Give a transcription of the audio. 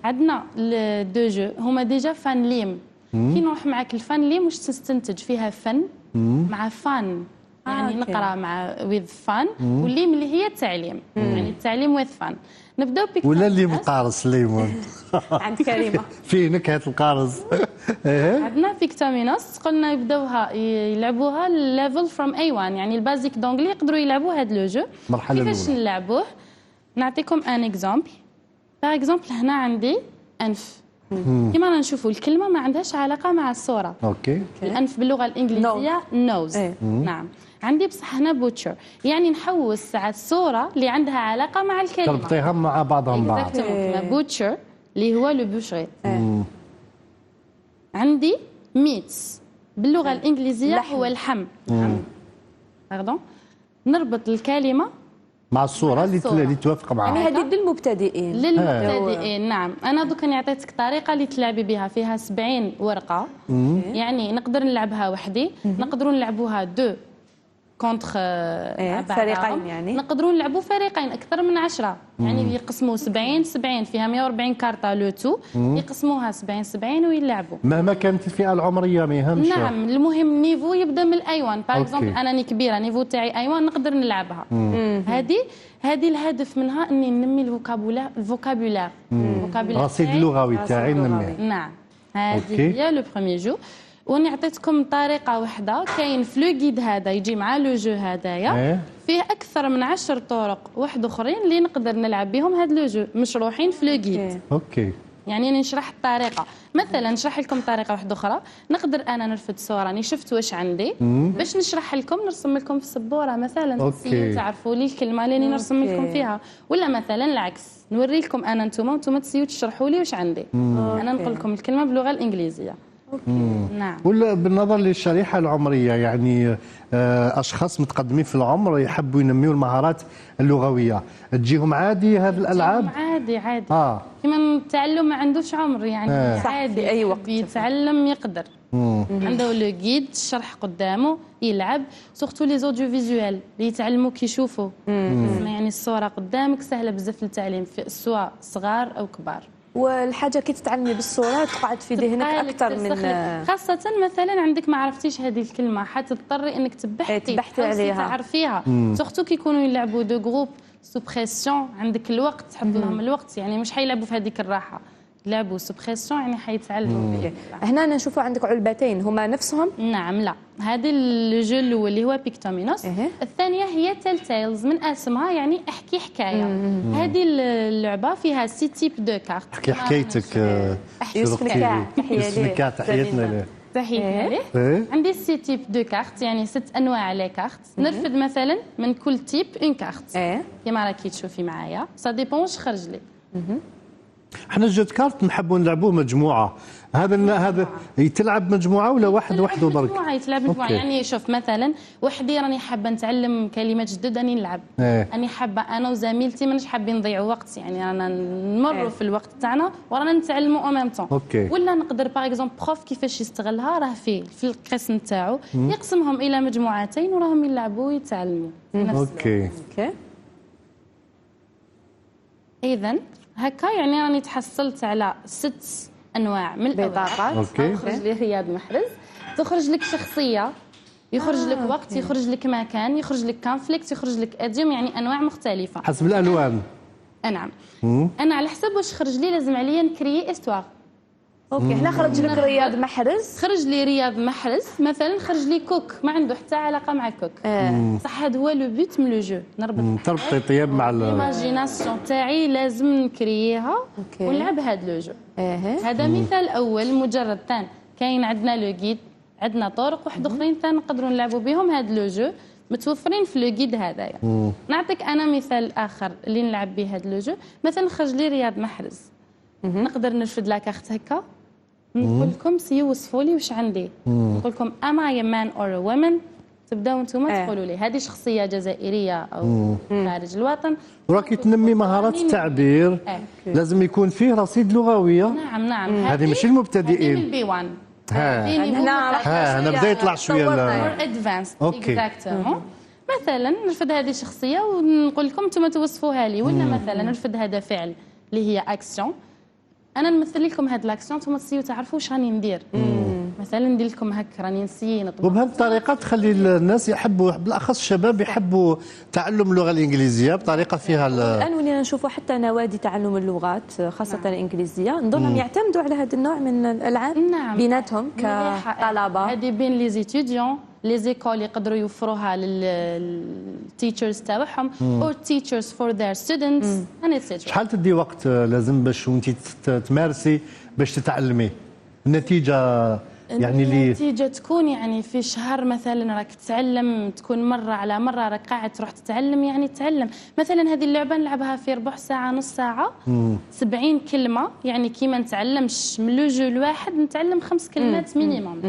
عندنا دو جو هما ديجا فان ليم. كي نروح معاك الفان ليم واش تستنتج فيها فن مع فان، يعني نقرا مع ويذ فان، والليم اللي هي التعليم، يعني التعليم ويذ فان. نبداو بيك ولا الليم القارص ليمون عند كريمه فيه نكهه القارص. عندنا فيكتامينوس قلنا يبداوها يلعبوها ليفل فروم A1، يعني البازيك دونجلي يقدروا يلعبوا هذا لو جو. المرحله الاولى كيفاش نلعبوه؟ نعطيكم ان اكزامبل. باغ اكزومبل هنا عندي انف، كيما رانا نشوفوا الكلمه ما عندهاش علاقه مع الصوره. اوكي. الانف باللغه الانجليزيه نوز. نعم. عندي بصح هنا بوتشر، يعني نحوس ساعات الصوره اللي عندها علاقه مع الكلمه تربطيها مع بعضهم بعض. بوتشر اللي هو لو بوشري. عندي ميتس باللغه الانجليزيه هو اللحم. باردون. نربط الكلمه مع الصوره اللي توافق معها. يعني هذه للمبتدئين. نعم. انا دوك نعطيتك طريقه اللي تلعبي بها، فيها 70 ورقه. يعني نقدر نلعبها وحدي، نقدروا نلعبوها دو كونتر فريقين، يعني نقدروا نلعبوا فريقين اكثر من 10، يعني يقسموا 70 فيها 140 كارطه لو تو، يقسموها 70 ويلعبوا مهما كانت الفئه العمريه ما يهمش. نعم. المهم نيفو يبدا من الاي1. باغ اكزومبل انا راني كبيره، نيفو تاعي اي1 نقدر نلعبها. هذه الهدف منها اني ننمي الفوكابولار رصيد اللغوي تاعي ننمي. نعم. هذه هي لو بروميير جو. واني عطيتكم طريقه واحده، كاين في لو جيد هذا يجي مع لو جو هذايا فيه اكثر من 10 طرق واحد اخرين اللي نقدر نلعب بهم هذا لو جو مشروحين في لو جيد. اوكي. يعني أنا نشرح الطريقه، مثلا نشرح لكم طريقه واحده اخرى. نقدر انا نرفد صوره راني شفت واش عندي باش نشرح لكم، نرسم لكم في السبوره مثلا، تعرفوا لي الكلمه اللي نرسم لكم فيها، ولا مثلا العكس نوري لكم انا انتم تسيو تشرحوا لي واش عندي. انا نقول لكم الكلمه باللغه الانجليزيه. نعم. ولا بالنظر للشريحه العمريه، يعني اشخاص متقدمين في العمر يحبوا ينميوا المهارات اللغويه، تجيهم عادي هذه الالعاب؟ عادي كما التعلم ما عندوش عمر، يعني عادي في اي وقت يتعلم يقدر. عنده لو جيد الشرح قدامه يلعب، سورتو لي زوديو فيزوال اللي يتعلموا كيشوفوا. يعني الصوره قدامك سهله بزاف للتعليم، سواء صغار او كبار. والحاجه كي تتعلمي بالصوره تقعد في ذهنك اكثر من، خاصه مثلا عندك ما عرفتيش هذه الكلمه حتضطري انك تبحثي عليها تعرفيها. سورتو كي يكونوا يلعبوا دو جروب سو بريسيون، عندك الوقت تحط لهم الوقت، يعني مش حيلعبوا في هذيك الراحه، لعبوا سو بريسيون يعني حيتعلموا. هنا نشوفوا عندك علبتين هما نفسهم. نعم. لا، هذه الجو الاول اللي هو بيكتومينوس. الثانيه هي تيل تيلز، من اسمها يعني احكي حكايه. هذه اللعبه فيها 6 تيب دو كارت. احكي حكايتك يوسف نكاع، تحياتنا ليه. عندي 6 تيب دو كارت، يعني 6 انواع لي كارت. نرفد مثلا من كل تيب اون كارت كيما راكي تشوفي معايا، سا ديبون واش خرج لي. احنا الجود كارت نحبوا نلعبوه مجموعه. هذا يتلعب مجموعه ولا واحد وحده برك؟ مجموعه يتلعب مجموعه. يعني شوف مثلا وحدي راني حابه نتعلم كلمات جدد، راني نلعب. راني حابه انا وزميلتي ماناش حابين نضيعوا وقت، يعني رانا نمروا في الوقت تاعنا ورانا نتعلموا او ميم طون. ولا نقدر باغ اكزومبل بروف كيفاش يستغلها، راه في القسم تاعو يقسمهم الى مجموعتين وراهم يلعبوا ويتعلموا في نفس الوقت. اذا هكا يعني راني تحصلت على 6 انواع من البطاقات. تخرج لي رياض محرز، تخرج لك شخصيه، يخرج لك وقت، يخرج لك مكان، يخرج لك كونفليكت، يخرج لك اديوم، يعني انواع مختلفه حسب الالوان. نعم. انا على حسب واش خرج لي لازم عليا نكريي استوار. هنا خرج لك رياض محرز. خرج لي رياض محرز مثلا، خرج لي كوك ما عنده حتى علاقه مع كوك. صح هذا هو لو بوت من لو جو، تربطي طيب مع الايماجيناسيون تاعي، لازم نكرييها ونلعب هذا لو جو. هذا مثال اول مجرد. ثاني كاين عندنا لو جيد، عندنا طرق واحد اخرين ثاني نقدروا نلعبوا بهم هذا لو جو متوفرين في لو جيد هذايا. نعطيك انا مثال اخر اللي نلعب به هذا لو جو. مثلا خرج لي رياض محرز، نقدر نرفد لا كارت هكا، نقول لكم سيوصفوا لي واش عندي. نقول لكم ام اي مان اور وومن، تبداو نتوما تقولوا لي هذه شخصيه جزائريه او خارج الوطن. وراكي تنمي مهارات التعبير. لازم يكون فيه رصيد لغويه. نعم. هذه ماشي المبتدئين. من بي 1 هنا بدا يطلع شويه ادفانس. اكزاكتومون. مثلا نرفد هذه الشخصيه ونقول لكم انتم توصفوها لي، ولا مثلا نرفد هذا فعل اللي هي اكسيون، انا نمثل لكم هاد لاكسيون نتوما تسيو تعرفوا واش راني ندير. مثلا ندير لكم هكا راني نسيي نطبخ، وبهذه الطريقه تخلي الناس يحبوا، بالاخص الشباب يحبوا تعلم اللغه الانجليزيه بطريقه فيها الان ولينا نشوفوا حتى نوادي تعلم اللغات خاصه الانجليزيه، نظنهم يعتمدوا على هذا النوع من الالعاب بيناتهم كطلبه. هذه بين لي زيتيديون لي زيكول يقدروا يوفروها للتيتشرز تاعهم او تيتشرز فور ذير ستودنتس اند اتسيترا. شحال تدي وقت لازم باش وانت تمارسي باش تتعلمي؟ النتيجه يعني النتيجه تكون يعني في شهر مثلا راك تتعلم، تكون مره على مره راك قاعد تروح تتعلم، يعني تتعلم. مثلا هذه اللعبه نلعبها في ربع ساعه نص ساعه 70 كلمه، يعني كي ما نتعلمش من لو جو الواحد نتعلم 5 كلمات مينيموم.